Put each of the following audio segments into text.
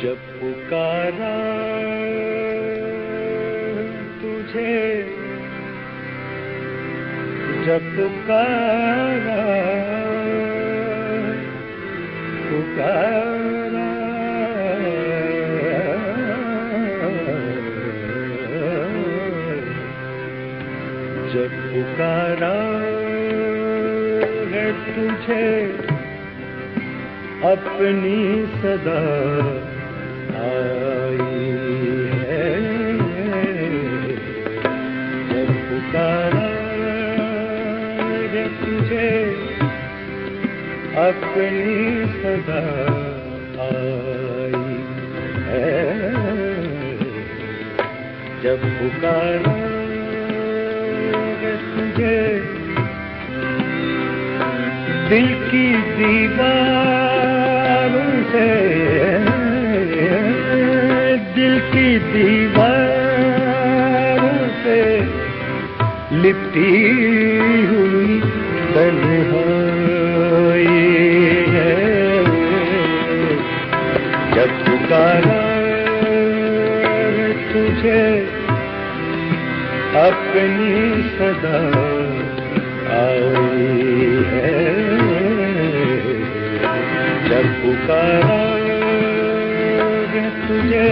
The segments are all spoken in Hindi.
जब पुकारा तुझे, जब पुकारा पुकारा जब पुकारा है तुझे अपनी सदा आई है, जब पुकारा है तुझे अपनी सदा आई है, जब पुकारा है तुझे दिल की दीवारों से, दिल की दीवारों से लिपटी हुई तन्हाई है, जब पुकारा तुझे अपनी सदा आई है, जब पुकारा तुझे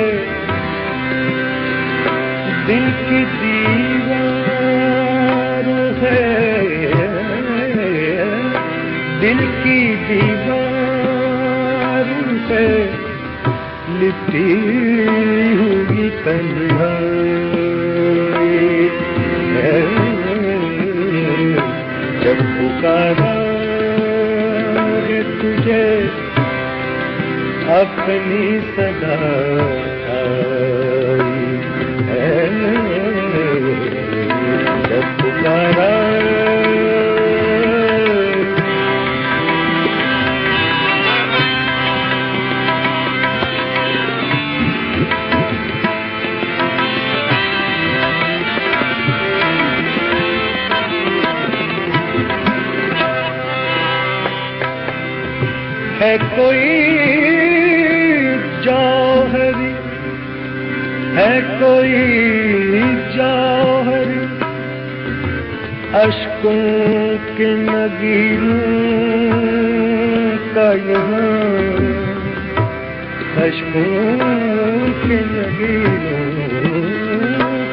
दिल की दीवारों से, दिल की दीवारों से लिपटी हुई तन्हाई है, जब पुकारा तुझे अपनी सदा आई है, जब पुकारा है कोई जौहरी, है कोई जौहरी अश्कों के नगीरों का यहाँ, अश्कों के नगीरों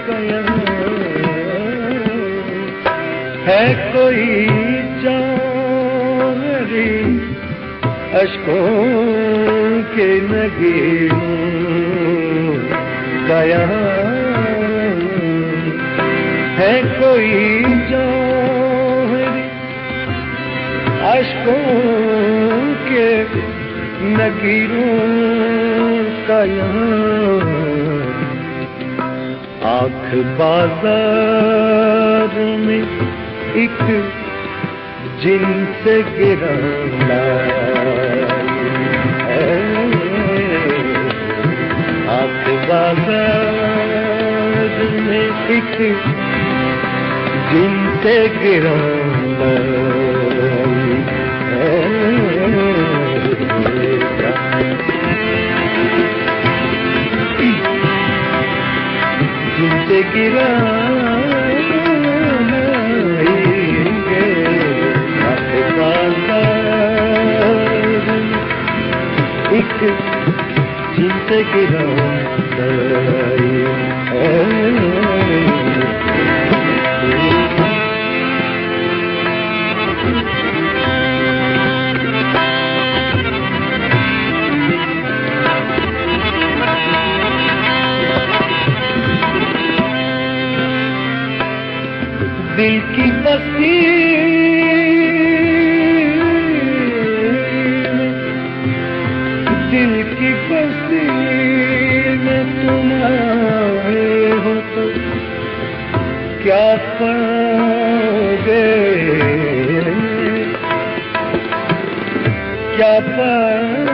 का यहाँ, है कोई जौहरी अश्कों के नगीरों का यहाँ, है कोई जौहरी अश्कों के नगीरों का यहाँ, आँख बाजार में एक जिनसे गिराना है, आँख बाजार में एक जिनसे गिराना है, जिनसे गिराना एक जिनसे गिराई है, दिल की बस्ती दिल की बस्ती में तुम आए हो तो क्या पाओगे, क्या पाओगे,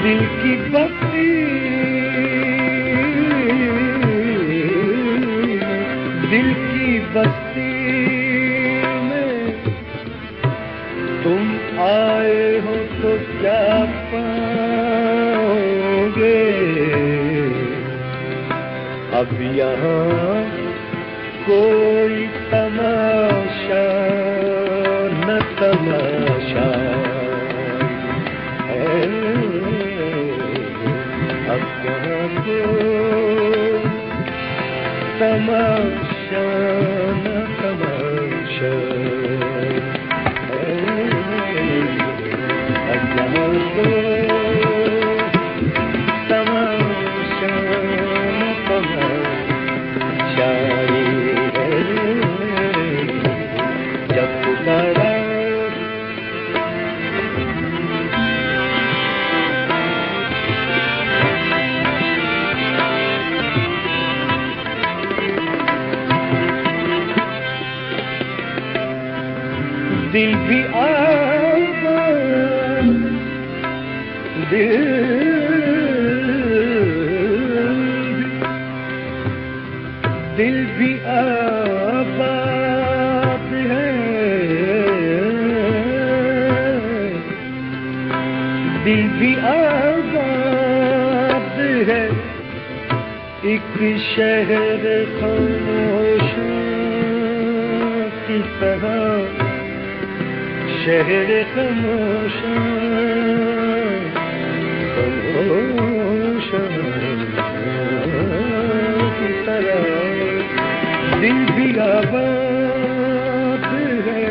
दिल की बस्ती, दिल की बस्ती में तुम आए हो तो क्या दिल भी आबाद है, दिल भी आबाद है, एक शहर खामोश की तरह, शहर खामोश खामोश की तरह, दिल भी आबाद है,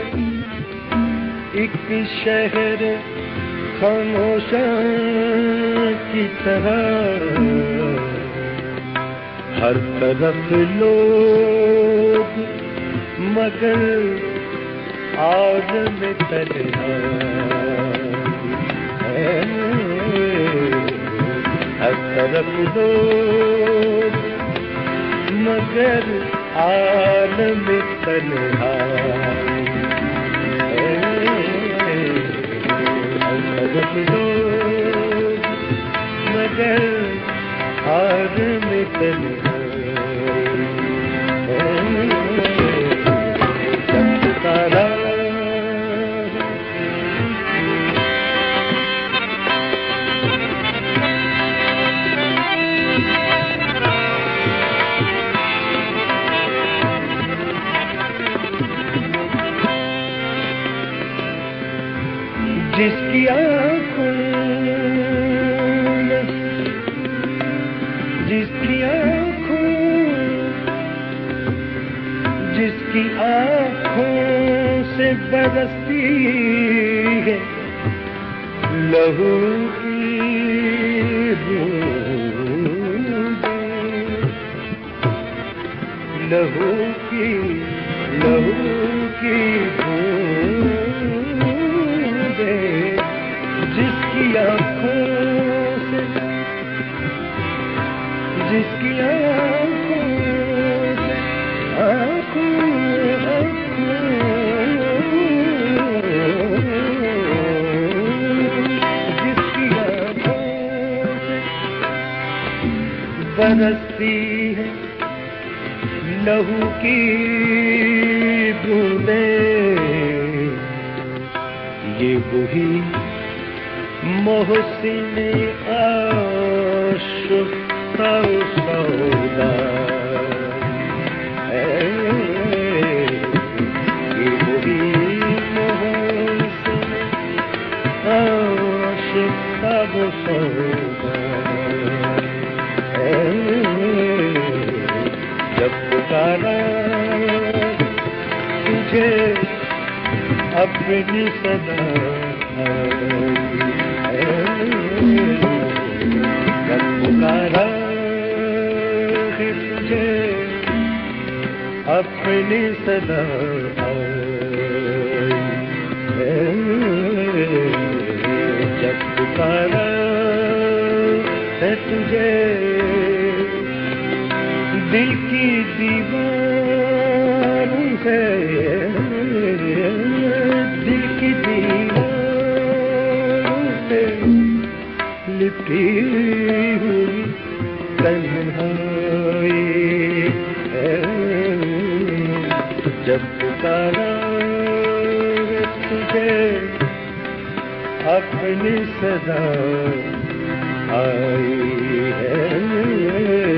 एक शहर खामोश की तरह, हर तरफ लोग मगर आलम तन्हा है, हर तरफ लोग मगर आलम तन्हा है, हर तरफ लोग मगर आलम तन्हा जिसकी आँखों जिसकी आँखों जिसकी आँखों से बरसती है लहू की बूंदें, लहू की बूंदें, जिसकी आँखों से जिसकी आँखों से जिसकी आँखों से बरसती है लहू की बूंदें, ये वही मोहसिन आशिक़ सौदा है, ये वही मोहसिन आशिक़ सौदा है, जब पुकारा तुझे अपनी सदा जब पुकारा है तुझे अपनी सदा जब पुकारा है तुझे दिल की दीवारों से, दिल की दीवारों से लिपटी हुई तन्हाई है, जब पुकारा तुझे अपनी सदा आई है।